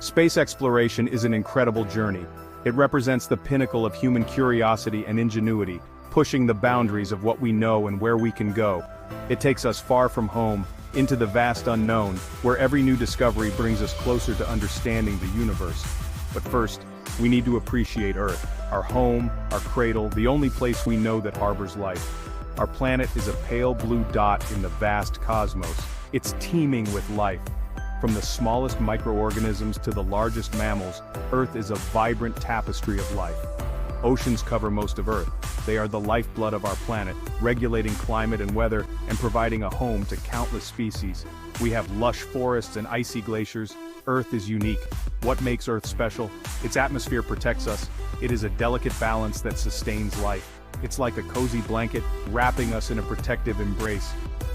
Space exploration is an incredible journey. It represents the pinnacle of human curiosity and ingenuity, pushing the boundaries of what we know and where we can go. It takes us far from home, into the vast unknown, where every new discovery brings us closer to understanding the universe. But first, we need to appreciate Earth, our home, our cradle, the only place we know that harbors life. Our planet is a pale blue dot in the vast cosmos. It's teeming with life. From the smallest microorganisms to the largest mammals, Earth is a vibrant tapestry of life. Oceans cover most of Earth. They are the lifeblood of our planet, regulating climate and weather, and providing a home to countless species. We have lush forests and icy glaciers. Earth is unique. What makes Earth special? Its atmosphere protects us. It is a delicate balance that sustains life. It's like a cozy blanket, wrapping us in a protective embrace.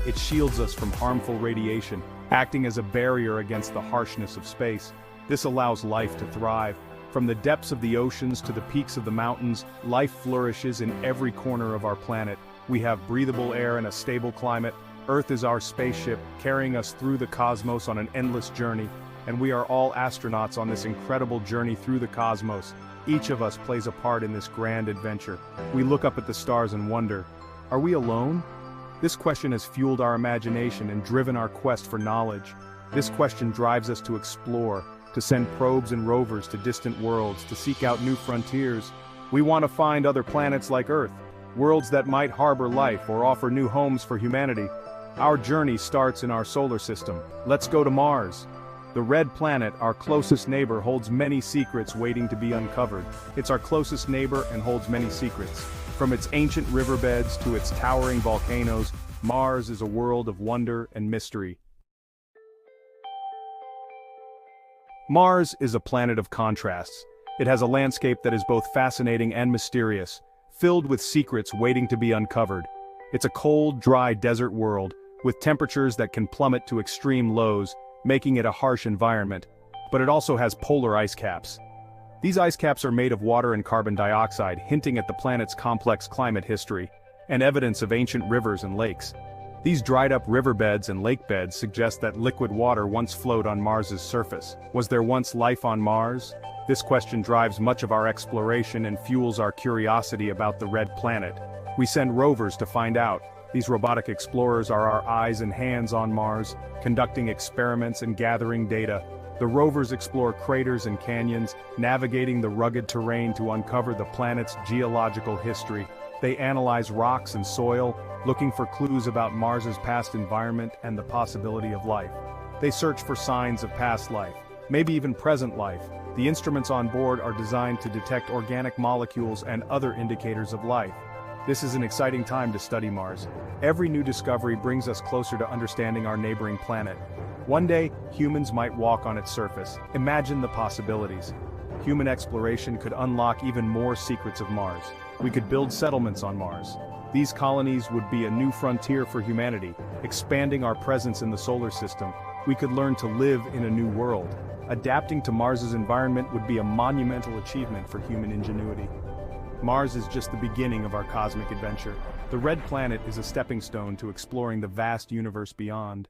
It shields us from harmful radiation, acting as a barrier against the harshness of space. This allows life to thrive. From the depths of the oceans to the peaks of the mountains, life flourishes in every corner of our planet. We have breathable air and a stable climate. Earth is our spaceship, carrying us through the cosmos on an endless journey. And we are all astronauts on this incredible journey through the cosmos. Each of us plays a part in this grand adventure. We look up at the stars and wonder, are we alone? This question has fueled our imagination and driven our quest for knowledge. This question drives us to explore, to send probes and rovers to distant worlds, to seek out new frontiers. We want to find other planets like Earth, worlds that might harbor life or offer new homes for humanity. Our journey starts in our solar system. Let's go to Mars. The red planet, our closest neighbor, holds many secrets waiting to be uncovered. It's our closest neighbor and holds many secrets. From its ancient riverbeds to its towering volcanoes, Mars is a world of wonder and mystery. Mars is a planet of contrasts. It has a landscape that is both fascinating and mysterious, filled with secrets waiting to be uncovered. It's a cold, dry desert world, with temperatures that can plummet to extreme lows, making it a harsh environment. But it also has polar ice caps. These ice caps are made of water and carbon dioxide, hinting at the planet's complex climate history, and evidence of ancient rivers and lakes. These dried-up riverbeds and lake beds suggest that liquid water once flowed on Mars's surface. Was there once life on Mars? This question drives much of our exploration and fuels our curiosity about the red planet. We send rovers to find out. These robotic explorers are our eyes and hands on Mars, conducting experiments and gathering data. The rovers explore craters and canyons, navigating the rugged terrain to uncover the planet's geological history. They analyze rocks and soil, looking for clues about Mars's past environment and the possibility of life. They search for signs of past life, maybe even present life. The instruments on board are designed to detect organic molecules and other indicators of life. This is an exciting time to study Mars. Every new discovery brings us closer to understanding our neighboring planet. One day, humans might walk on its surface. Imagine the possibilities. Human exploration could unlock even more secrets of Mars. We could build settlements on Mars. These colonies would be a new frontier for humanity, expanding our presence in the solar system. We could learn to live in a new world. Adapting to Mars's environment would be a monumental achievement for human ingenuity. Mars is just the beginning of our cosmic adventure. The red planet is a stepping stone to exploring the vast universe beyond.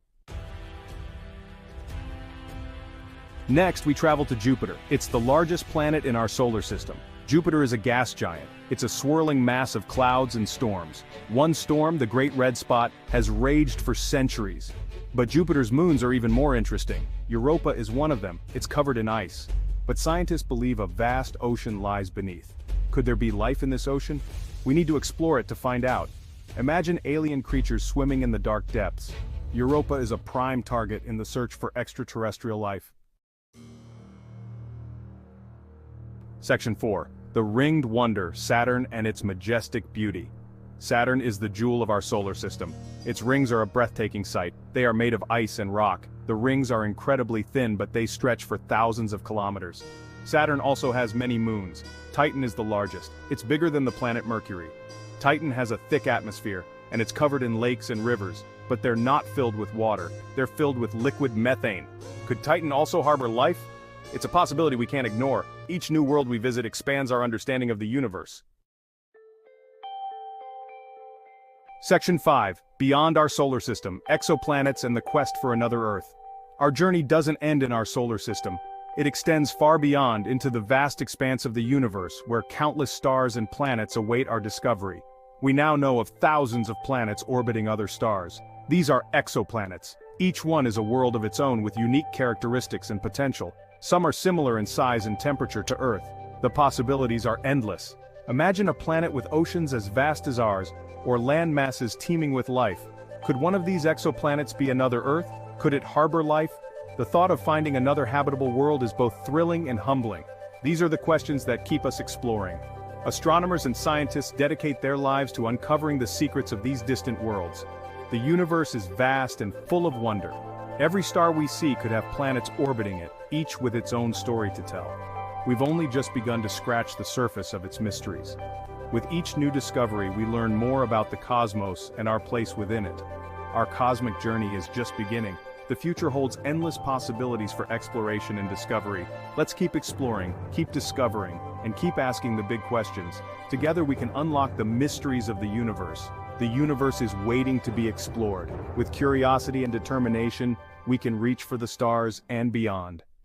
Next, we travel to Jupiter. It's the largest planet in our solar system. Jupiter is a gas giant. It's a swirling mass of clouds and storms. One storm, the Great Red Spot, has raged for centuries. But Jupiter's moons are even more interesting. Europa is one of them. It's covered in ice. But scientists believe a vast ocean lies beneath. Could there be life in this ocean? We need to explore it to find out. Imagine alien creatures swimming in the dark depths. Europa is a prime target in the search for extraterrestrial life. Section 4. The Ringed Wonder, Saturn and its majestic beauty. Saturn is the jewel of our solar system. Its rings are a breathtaking sight. They are made of ice and rock. The rings are incredibly thin, but they stretch for thousands of kilometers. Saturn also has many moons. Titan is the largest. It's bigger than the planet Mercury. Titan has a thick atmosphere, and it's covered in lakes and rivers, but they're not filled with water. They're filled with liquid methane. Could Titan also harbor life? It's a possibility we can't ignore. Each new world we visit expands our understanding of the universe. Section 5. Beyond our solar system, exoplanets and the quest for another Earth. Our journey doesn't end in our solar system. It extends far beyond into the vast expanse of the universe where countless stars and planets await our discovery. We now know of thousands of planets orbiting other stars. These are exoplanets. Each one is a world of its own with unique characteristics and potential. Some are similar in size and temperature to Earth. The possibilities are endless. Imagine a planet with oceans as vast as ours, or land masses teeming with life. Could one of these exoplanets be another Earth? Could it harbor life? The thought of finding another habitable world is both thrilling and humbling. These are the questions that keep us exploring. Astronomers and scientists dedicate their lives to uncovering the secrets of these distant worlds. The universe is vast and full of wonder. Every star we see could have planets orbiting it, each with its own story to tell. We've only just begun to scratch the surface of its mysteries. With each new discovery, we learn more about the cosmos and our place within it. Our cosmic journey is just beginning. The future holds endless possibilities for exploration and discovery. Let's keep exploring, keep discovering, and keep asking the big questions. Together we can unlock the mysteries of the universe. The universe is waiting to be explored. With curiosity and determination, we can reach for the stars and beyond.